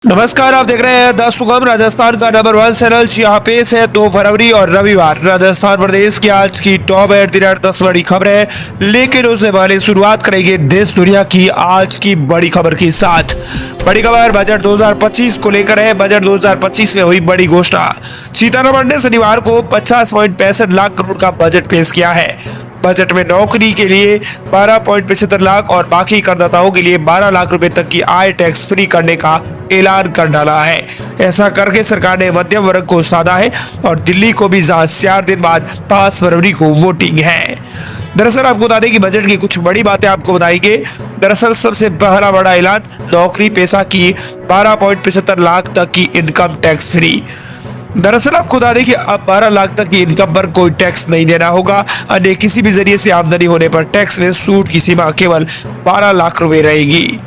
नमस्कार, आप देख रहे हैं द सुगम राजस्थान का नंबर 1 चैनल। यहाँ पेश है 2 फरवरी और रविवार राजस्थान प्रदेश की आज की टॉप एट द रेट 10 बड़ी खबरें। लेकिन उससे पहले शुरुआत करेंगे देश दुनिया की आज की बड़ी खबर के साथ। बड़ी खबर बजट 2025 को लेकर है। बजट 2025 में हुई बड़ी घोषणा। सीतारमण ने शनिवार को 50.65 लाख करोड़ का बजट पेश किया है। बजट में नौकरी के लिए 12.75 लाख और बाकी करदाताओं के लिए 12 लाख रुपए तक की आय टैक्स फ्री करने का ऐलान कर डाला है। ऐसा करके सरकार ने मध्यम वर्ग को साधा है और दिल्ली को भी 4 दिन बाद 5 फरवरी को वोटिंग है। दरअसल आपको बता दें कि बजट की कुछ बड़ी बातें आपको बताएंगे। दरअसल सबसे पहला बड़ा ऐलान, नौकरी पेशा की 12.75 लाख तक की इनकम टैक्स फ्री। दरअसल आपको बता दें कि अब 12 लाख तक की इनकम पर कोई टैक्स नहीं देना होगा। अन्य किसी भी जरिए से आमदनी होने पर टैक्स में छूट की सीमा केवल 12 लाख रुपए रहेगी।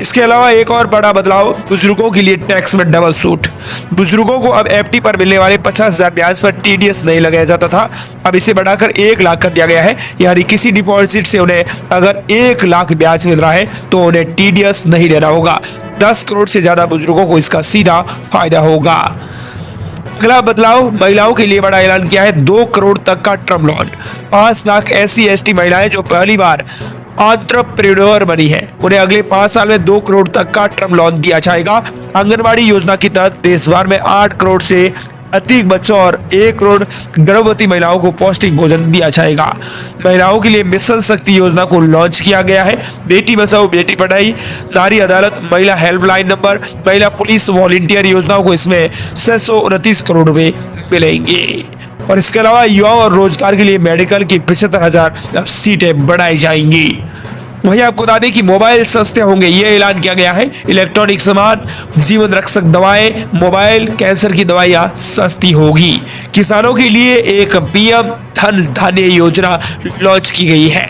इसके अलावा एक और बड़ा बदलाव, बुजुर्गों के लिए टैक्स में डबल छूट। बुजुर्गों को अब एफडी पर मिलने वाले 50,000 ब्याज पर टीडीएस नहीं लगाया जाता था, अब इसे बढ़ाकर 1 लाख कर दिया गया है। यानी किसी डिपॉजिट से उन्हें अगर 1 लाख ब्याज मिल रहा है तो उन्हें टीडीएस नहीं देना होगा। 10 करोड़ से ज्यादा बुजुर्गों को इसका सीधा फायदा होगा। अगला बदलाव, महिलाओं के लिए बड़ा ऐलान किया है। 2 करोड़ तक का टर्म लोन। 5 लाख SC/ST महिलाएं जो पहली बार एंटरप्रेन्योर बनी है, उन्हें अगले 5 साल में 2 करोड़ तक का टर्म लोन दिया जाएगा। आंगनबाड़ी योजना के तहत देश भर में 8 करोड़ से अधिक बच्चों और 1 करोड़ गर्भवती महिलाओं को पौष्टिक भोजन दिया जाएगा। महिलाओं के लिए मिशन शक्ति योजना को लॉन्च किया गया है। बेटी बचाओ बेटी पढ़ाई, नारी अदालत, महिला हेल्पलाइन नंबर, महिला पुलिस वॉलंटियर योजनाओं को इसमें 629 करोड़ रुपए मिलेंगे। और इसके अलावा युवाओं और रोजगार के लिए मेडिकल की 75,000 सीटें बढ़ाई जाएंगी। वहीं आपको बता दें कि मोबाइल सस्ते होंगे, ये ऐलान किया गया है। इलेक्ट्रॉनिक सामान, जीवन रक्षक दवाएं, मोबाइल, कैंसर की दवाइयां सस्ती होगी। किसानों के लिए एक पीएम धन धान्य योजना लॉन्च की गई है।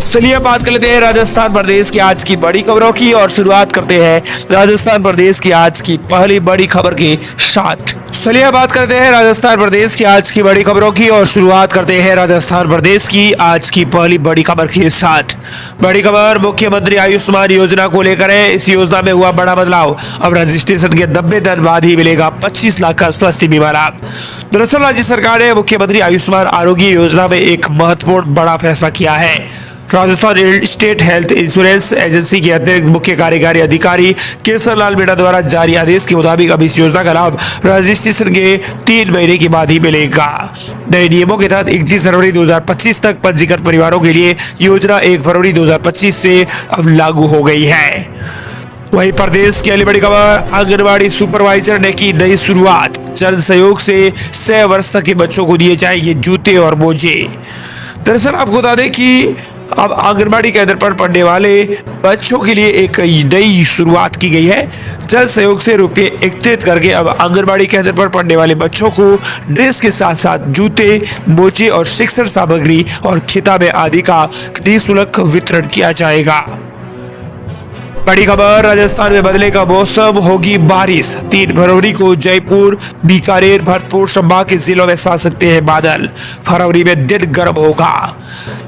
चलिए बात कर लेते हैं राजस्थान प्रदेश की आज की बड़ी खबरों की और शुरुआत करते हैं राजस्थान प्रदेश की आज की पहली बड़ी खबर के साथ। चलिए बात करते हैं राजस्थान प्रदेश की आज की बड़ी खबरों की और शुरुआत करते हैं राजस्थान प्रदेश की आज की पहली बड़ी खबर के साथ। बड़ी खबर मुख्यमंत्री आयुष्मान योजना को लेकर है। इस योजना में हुआ बड़ा बदलाव। अब रजिस्ट्रेशन के 90 दिन बाद ही मिलेगा 25 लाख का स्वास्थ्य बीमा लाभ। दरअसल राज्य सरकार ने मुख्यमंत्री आयुष्मान आरोग्य योजना में एक महत्वपूर्ण बड़ा फैसला किया है। Rajasthan state health insurance agency के अतिरिक्त मुख्य कार्यकारी अधिकारी केसर लाल मीणा द्वारा जारी आदेश के मुताबिक अब इस योजना का लाभ रजिस्ट्रेशन के 3 महीने के बाद ही मिलेगा। नए नियमों के तहत 31 फरवरी 2025 तक पंजीकृत परिवारों के लिए योजना 1 फरवरी 2025 से अब लागू हो गई है। वहीं प्रदेश की अगली बड़ी खबर, आंगनबाड़ी सुपरवाइजर ने की नई शुरुआत। जन सहयोग से 6 वर्ष तक के बच्चों को दिए जाएंगे जूते और मोजे। दरअसल आपको बता दें कि अब आंगनबाड़ी केंद्र पर पढ़ने वाले बच्चों के लिए एक नई शुरुआत की गई है। जन सहयोग से रुपये एकत्रित करके अब आंगनबाड़ी केंद्र पर पढ़ने वाले बच्चों को ड्रेस के साथ साथ जूते, मोजे और शिक्षण सामग्री और किताबें आदि का निःशुल्क वितरण किया जाएगा। बड़ी खबर, राजस्थान में बदलेगा मौसम, होगी बारिश। 3 फरवरी को जयपुर, बीकानेर, भरतपुर संभाग के जिलों में सा सकते हैं बादल। फरवरी में दिन गर्म होगा।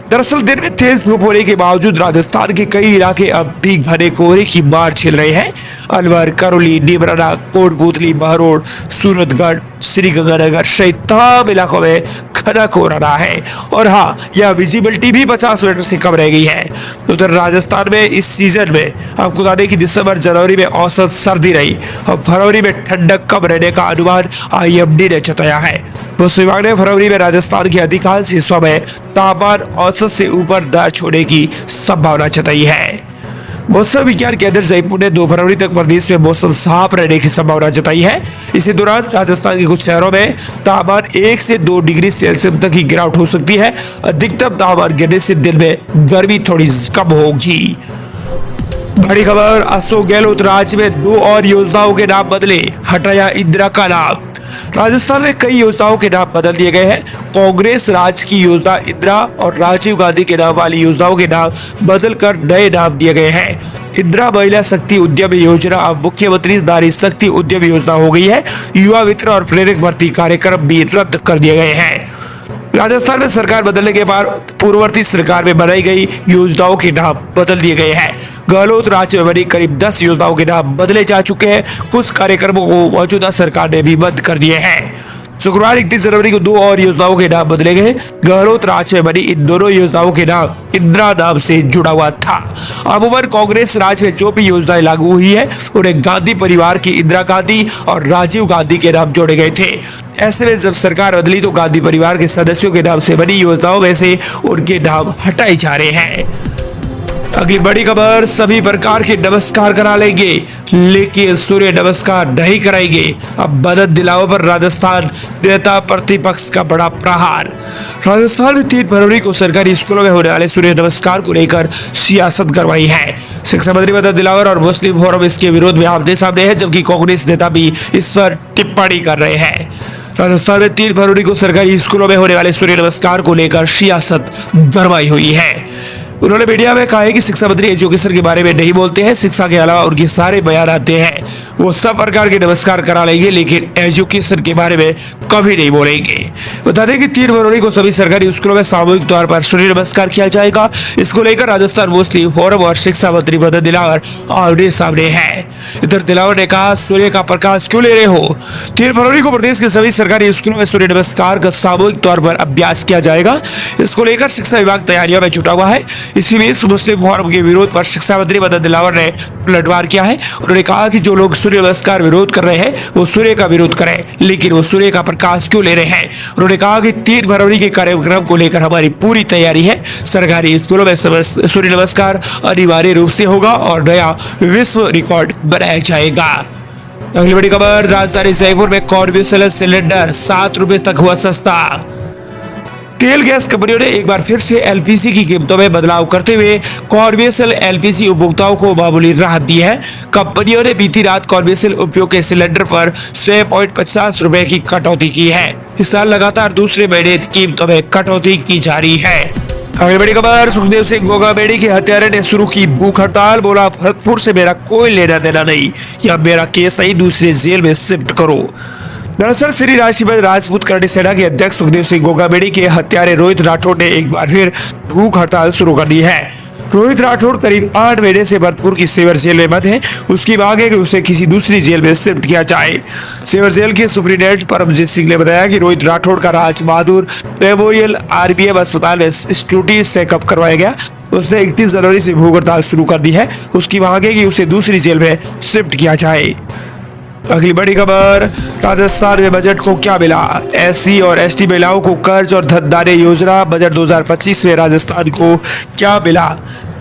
दरअसल दिन में तेज धूप होने के बावजूद राजस्थान के कई इलाके अब भी घने कोहरे की मार झेल रहे हैं। अलवर, करौली, नीमराना, कोटपुतली, बहरोड़, सूरतगढ़, श्रीगंगानगर सहित तमाम इलाकों में घना कोहरा रहा है। और हाँ, यह विजिबिलिटी भी 50 मीटर से कम रह गई है। उधर राजस्थान में इस सीजन में आपको बता दें कि दिसंबर जनवरी में औसत सर्दी रही और फरवरी में ठंडक कम रहने का अनुमान IMD ने जताया है। मौसम विभाग ने फरवरी में राजस्थान के अधिकांश हिस्सों में तापमान औसत से ऊपर दर्ज होने की संभावना जताई है। मौसम विज्ञान केंद्र जयपुर ने 2 फरवरी तक प्रदेश में मौसम साफ रहने की संभावना जताई है। इसी दौरान राजस्थान के कुछ शहरों में तापमान 1 से 2 डिग्री सेल्सियस तक की गिरावट हो सकती है। अधिकतम तापमान गिरने से दिन में गर्मी थोड़ी कम होगी। बड़ी खबर, अशोक गहलोत राज्य में 2 और योजनाओं के नाम बदले, हटाया इंदिरा का नाम। राजस्थान में कई योजनाओं के नाम बदल दिए गए हैं। कांग्रेस राज की योजना इंदिरा और राजीव गांधी के नाम वाली योजनाओं के नाम बदलकर नए नाम दिए गए हैं। इंदिरा महिला शक्ति उद्यम योजना अब मुख्यमंत्री नारी शक्ति उद्यम योजना हो गई है। युवा मित्र और प्रेरक भर्ती कार्यक्रम भी रद्द कर दिए गए हैं। राजस्थान में सरकार बदलने के बाद पूर्ववर्ती सरकार में बनाई गई योजनाओं के नाम बदल दिए गए हैं। गहलोत राज्य में बनी करीब 10 योजनाओं के नाम बदले जा चुके हैं। कुछ कार्यक्रमों को मौजूदा सरकार ने भी बंद कर दिए हैं। शुक्रवार 31 जनवरी को 2 और योजनाओं के नाम बदले गए। गहलोत राज्य में बनी इन दोनों योजनाओं के नाम इंदिरा नाम से जुड़ा हुआ था। अमूमन कांग्रेस राज में जो भी योजनाएं लागू हुई है उन्हें गांधी परिवार की इंदिरा गांधी और राजीव गांधी के नाम जोड़े गए थे। ऐसे में जब सरकार बदली तो गांधी परिवार के सदस्यों के नाम से बनी योजनाओं में से उनके नाम हटाए जा रहे हैं। अगली बड़ी खबर, सभी प्रकार के नमस्कार करा लेंगे लेकिन सूर्य नमस्कार नहीं कराएंगे। अब मदद दिलाओ पर राजस्थान नेता प्रतिपक्ष का बड़ा प्रहार। राजस्थान में 3 फरवरी को सरकारी स्कूलों में होने वाले सूर्य नमस्कार को लेकर सियासत करवाई है। शिक्षा मंत्री मदद दिलावर और मुस्लिम फोरम इसके विरोध में आमने सामने है, जबकि कांग्रेस नेता भी इस पर टिप्पणी कर रहे हैं। राजस्थान में 3 फरवरी को सरकारी स्कूलों में होने वाले सूर्य नमस्कार को लेकर सियासत गरमाई हुई है। उन्होंने मीडिया में कहा है कि शिक्षा मंत्री एजुकेशन के बारे में नहीं बोलते हैं। शिक्षा के अलावा उनके सारे बयान आते हैं। वो सब प्रकार के नमस्कार करा लेंगे लेकिन एजुकेशन के बारे में कभी नहीं बोलेंगे। बता दें कि 3 फरवरी को सभी सरकारी स्कूलों में सामूहिक तौर पर सूर्य नमस्कार किया जाएगा। इसको लेकर राजस्थान मुस्लिम फोरम और शिक्षा मंत्री मदद दिलावर आमने सामने है। इधर दिलावर ने कहा, सूर्य का प्रकाश क्यों ले रहे हो? 3 फरवरी को प्रदेश के सभी सरकारी स्कूलों में सूर्य नमस्कार का सामूहिक तौर पर अभ्यास किया जाएगा। इसको लेकर शिक्षा विभाग तैयारियों में जुटा हुआ है। इसी बीच मुस्लिम फोरम के विरोध पर शिक्षा मंत्री मदद दिलावर ने पलटवार किया है। उन्होंने कहा कि जो लोग सूर्य नमस्कार विरोध कर रहे हैं वो सूर्य का विरोध करें, लेकिन वो सूर्य का प्रकाश क्यों ले रहे हैं? उन्होंने कहा कि 3 फरवरी के कार्यक्रम को लेकर हमारी पूरी तैयारी है। सरकारी स्कूलों में सूर्य नमस्कार अनिवार्य रूप से होगा और नया विश्व रिकॉर्ड बनाया जाएगा। अगली बड़ी खबर, राजधानी जयपुर में कॉन्वेंशनल सिलेंडर 7 रुपए तक हुआ सस्ता। तेल गैस कंपनियों ने एक बार फिर से एलपीजी की कीमतों में बदलाव करते हुए कॉन्वेंशनल एलपीजी उपभोक्ताओं को मामूली राहत दी है। कंपनियों ने बीती रात कॉन्वेंशनल उपयोग के सिलेंडर पर 6.50 रुपए की कटौती की है। इस साल लगातार दूसरे महीने कीमतों में कटौती की जा रही है। अगली बड़ी खबर, सुखदेव सिंह गोगामेडी के हत्यारे ने शुरू की भूख हड़ताल। बोला, भरतपुर से मेरा कोई लेना देना नहीं, या मेरा केस नहीं, दूसरे जेल में शिफ्ट करो। दरअसल श्री राष्ट्रीय राजपूत करणी सेना के अध्यक्ष सुखदेव सिंह गोगामेडी के हत्यारे रोहित राठौड़ ने एक बार फिर भूख हड़ताल शुरू कर दी है। रोहित राठौड़ करीब 8 महीने से भरतपुर की सेवर जेल में बंद है। उसकी मांग है कि उसे किसी दूसरी जेल में शिफ्ट किया जाए। सेवर जेल के सुप्रिंटेंडेंट परमजीत सिंह ने बताया कि रोहित राठौड़ का राज बहादुर मेमोरियल RBM अस्पताल में स्टूटी चेकअप करवाया गया। उसने 31 जनवरी से भूख हड़ताल शुरू कर दी है। उसकी मांग है कि उसे दूसरी जेल में शिफ्ट किया जाए। अगली बड़ी खबर, राजस्थान में बजट को क्या मिला? SC और ST महिलाओं को कर्ज और धनदाने योजना। बजट 2025 में राजस्थान को क्या मिला?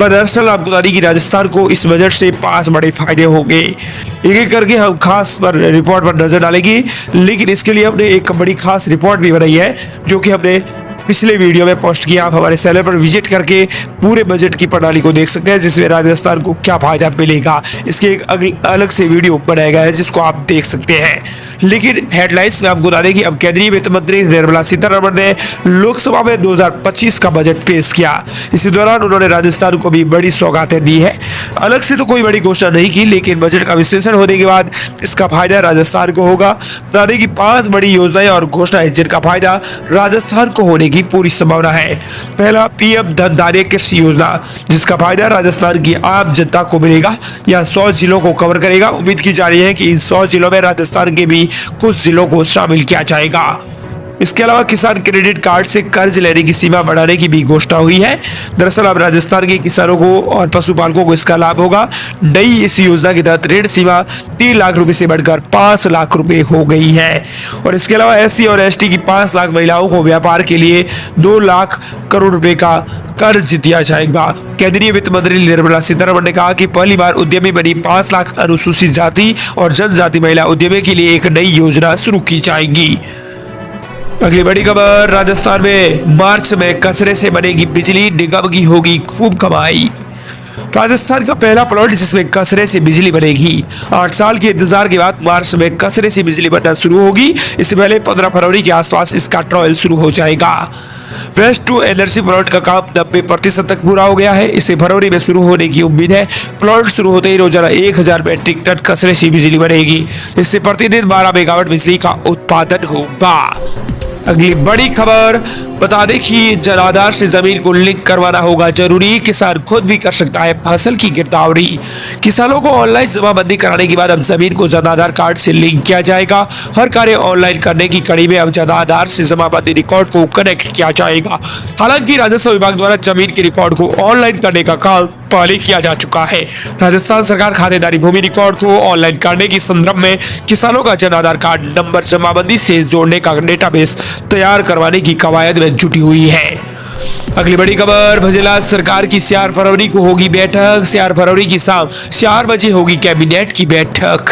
दरअसल आपको बता दें कि राजस्थान को इस बजट से 5 बड़े फायदे होंगे। एक एक करके हम खास पर रिपोर्ट पर नजर डालेंगे, लेकिन इसके लिए हमने एक बड़ी खास रिपोर्ट भी बनाई है जो कि हमने पिछले वीडियो में पोस्ट किया। आप हमारे चैनल पर विजिट करके पूरे बजट की प्रणाली को देख सकते हैं जिसमें राजस्थान को क्या फायदा मिलेगा। इसके एक अलग से वीडियो बनाया गया है जिसको आप देख सकते हैं। लेकिन हेडलाइंस में आपको बता दें कि अब केंद्रीय वित्त मंत्री निर्मला सीतारमण ने लोकसभा में 2025 का बजट पेश किया। इसी दौरान उन्होंने राजस्थान को भी बड़ी सौगातें दी है। अलग से तो कोई बड़ी घोषणा नहीं की, लेकिन बजट का विश्लेषण होने के बाद इसका फायदा राजस्थान को होगा। बता दें कि 5 बड़ी योजनाएं और घोषणाएं जिनका फायदा राजस्थान को होने की पूरी संभावना है। पहला, PM धनदाने कृषि योजना, जिसका फायदा राजस्थान की आम जनता को मिलेगा। यह 100 जिलों को कवर करेगा। उम्मीद की जा रही है कि इन 100 जिलों में राजस्थान के भी कुछ जिलों को शामिल किया जाएगा। इसके अलावा किसान क्रेडिट कार्ड से कर्ज लेने की सीमा बढ़ाने की भी घोषणा हुई है। दरअसल अब राजस्थान के किसानों को और पशुपालकों को इसका लाभ होगा। नई इस योजना के तहत ऋण सीमा 3 लाख रुपए से बढ़कर 5 लाख रुपए हो गई है। और इसके अलावा SC और ST की 5 लाख महिलाओं को व्यापार के लिए 2 लाख करोड़ रुपए का कर्ज दिया जाएगा। केंद्रीय वित्त मंत्री निर्मला सीतारमण ने कहा कि पहली बार उद्यमी बनी 5 लाख अनुसूचित जाति और जनजाति महिला उद्यमी के लिए एक नई योजना शुरू की जाएगी। अगली बड़ी खबर, राजस्थान में मार्च में कचरे से बनेगी बिजली, निगम की होगी खूब कमाई। राजस्थान का पहला प्लॉट जिसमें कचरे से बिजली बनेगी। 8 साल के इंतजार के बाद मार्च में कचरे से बिजली बनना शुरू होगी। इससे पहले 15 फरवरी के आसपास इसका ट्रायल शुरू हो जाएगा। वेस्ट टू एनर्जी प्लॉट का काम 90% तक पूरा हो गया है। इसे फरवरी में शुरू होने की उम्मीद है। प्लॉट शुरू होते ही रोजाना 1000 मेट्रिक टन कचरे से बिजली बनेगी। इससे प्रतिदिन 12 मेगावाट बिजली का उत्पादन होगा। अगली बड़ी खबर बता दें कि जनाधार से जमीन को लिंक करवाना होगा जरूरी, किसान खुद भी कर सकता है फसल की गिरदावरी। किसानों को ऑनलाइन जमाबंदी कराने के बाद अब जमीन को जनाधार कार्ड से लिंक किया जाएगा। हर कार्य ऑनलाइन करने की कड़ी में अब जनाधार से जमाबंदी रिकॉर्ड को कनेक्ट किया जाएगा। हालांकि राजस्व विभाग द्वारा जमीन के रिकॉर्ड को ऑनलाइन करने का काम पहले किया जा चुका है। राजस्थान सरकार खातेदारी भूमि रिकॉर्ड को ऑनलाइन करने के संदर्भ में किसानों का जन आधार कार्ड नंबर जमाबंदी से जोड़ने का डेटाबेस तैयार करवाने की कवायद में जुटी हुई है। अगली बड़ी खबर भजला सरकार की 4 फरवरी को होगी बैठक। 4 फरवरी की शाम 4 बजे होगी कैबिनेट की बैठक।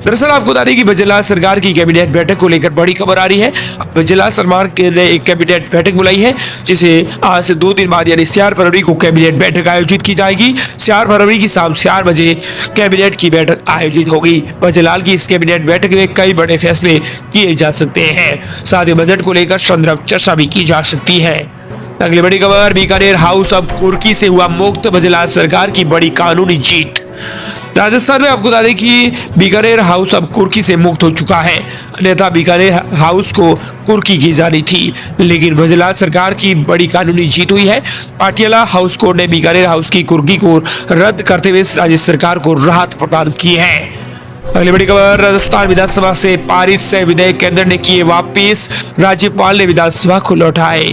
दरअसल आपको बता दें कि भजला सरकार की कैबिनेट बैठक को लेकर बड़ी खबर आ रही है। भजला सरकार ने एक कैबिनेट बैठक बुलाई है, जिसे आज से 2 दिन बाद यानी 4 फरवरी को कैबिनेट बैठक आयोजित की जाएगी। 4 फरवरी की शाम 4 बजे कैबिनेट की बैठक आयोजित होगी। भजलाल की इस कैबिनेट बैठक में कई बड़े फैसले किए जा सकते हैं, साथ ही बजट को लेकर संदर्भ चर्चा भी की जा सकती है। अगली बड़ी खबर बीकानेर हाउस अब कुर्की से हुआ मुक्त, भजलाल सरकार की बड़ी कानूनी जीत। राजस्थान में आपको बता दें कि बीकानेर हाउस अब कुर्की से मुक्त हो चुका है। अन्यथा बीकानेर हाउस को कुर्की की जानी थी, लेकिन भजलाल सरकार की बड़ी कानूनी जीत हुई है। पाटियाला हाउस कोर्ट ने बीकानेर हाउस की कुर्की को रद्द करते हुए राज्य सरकार को राहत प्रदान की है। अगली बड़ी खबर राजस्थान विधानसभा से पारित 6 विधेयक केंद्र ने किए वापिस, राज्यपाल ने विधानसभा को लौटाए।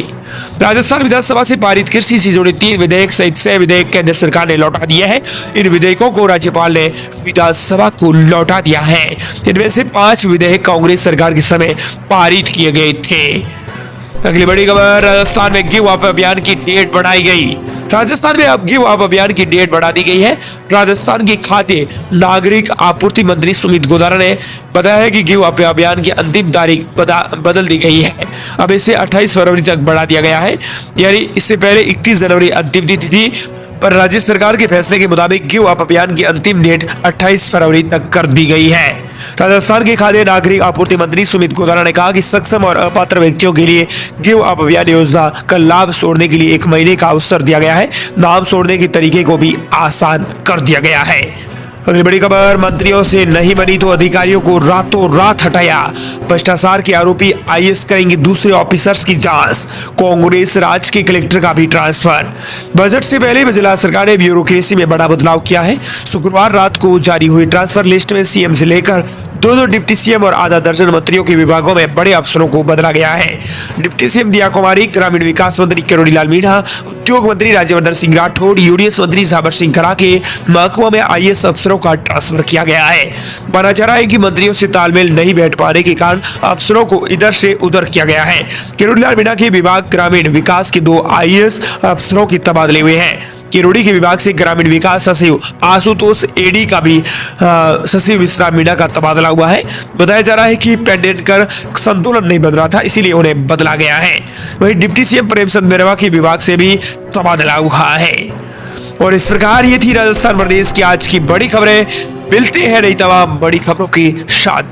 राजस्थान विधानसभा से पारित कृषि से जुड़े 3 विधेयक सहित 6 विधेयक केंद्र सरकार ने लौटा दिए हैं। इन विधेयकों को राज्यपाल ने विधानसभा को लौटा दिया है। इनमें से 5 विधेयक कांग्रेस सरकार के समय पारित किए गए थे। अगली बड़ी खबर राजस्थान में गिव अप अभियान की डेट बढ़ाई गई। राजस्थान में अब गिव अप अभियान की डेट बढ़ा दी गई है। राजस्थान के खाद्य नागरिक आपूर्ति मंत्री सुमित गोदारा ने बताया है कि गिव अप अभियान की अंतिम तारीख बदल दी गई है। अब इसे 28 फरवरी तक बढ़ा दिया गया है, यानी इससे पहले 31 जनवरी अंतिम तिथि थी, पर राज्य सरकार के फैसले के मुताबिक गिव अप अभियान की अंतिम डेट 28 फरवरी तक कर दी गई है। राजस्थान के खाद्य नागरिक आपूर्ति मंत्री सुमित गोदारा ने कहा कि सक्षम और अपात्र व्यक्तियों के लिए गिव अप अभियान योजना का लाभ छोड़ने के लिए 1 महीने का अवसर दिया गया है। नाम छोड़ने के तरीके को भी आसान कर दिया गया है। अगली बड़ी खबर मंत्रियों से नहीं बनी तो अधिकारियों को रातों रात हटाया। भ्रष्टाचार के आरोपी आईएएस करेंगे दूसरे ऑफिसर्स की जांच। कांग्रेस राज्य के कलेक्टर का भी ट्रांसफर। बजट से पहले भजलाल सरकार ने ब्यूरोक्रेसी में बड़ा बदलाव किया है। शुक्रवार रात को जारी हुई ट्रांसफर लिस्ट में सीएम से लेकर 2 डिप्टी सीएम और आधा दर्जन मंत्रियों के विभागों में बड़े अफसरों को बदला गया है। डिप्टी सीएम दिया कुमारी, ग्रामीण विकास मंत्री किरोड़ी लाल मीणा, उद्योग मंत्री राज्यवर्धन सिंह राठौड़, यूडीएस मंत्री साबर सिंह करा के महकमा में आईएएस अफसरों का ट्रांसफर किया गया है। माना जा रहा है कि मंत्रियों से तालमेल नहीं बैठ पाने के कारण अफसरों को इधर से उधर किया गया है। किरोड़ी लाल मीणा के विभाग ग्रामीण विकास के 2 आईएएस अफसरों के तबादले हुए हैं। किरोड़ी के विभाग से ग्रामीण विकास सचिव आशुतोष एडी का भी सचिव विश्राम मीणा का तबादला हुआ है। बताया जा रहा है कि पेंडेंट कर संतुलन नहीं बन रहा था, इसीलिए उन्हें बदला गया है। वहीं डिप्टी सीएम प्रेमचंद बैरवा के विभाग से भी तबादला हुआ है। और इस प्रकार ये थी राजस्थान प्रदेश की आज की बड़ी खबरें। मिलते हैं नई तमाम बड़ी खबरों के साथ।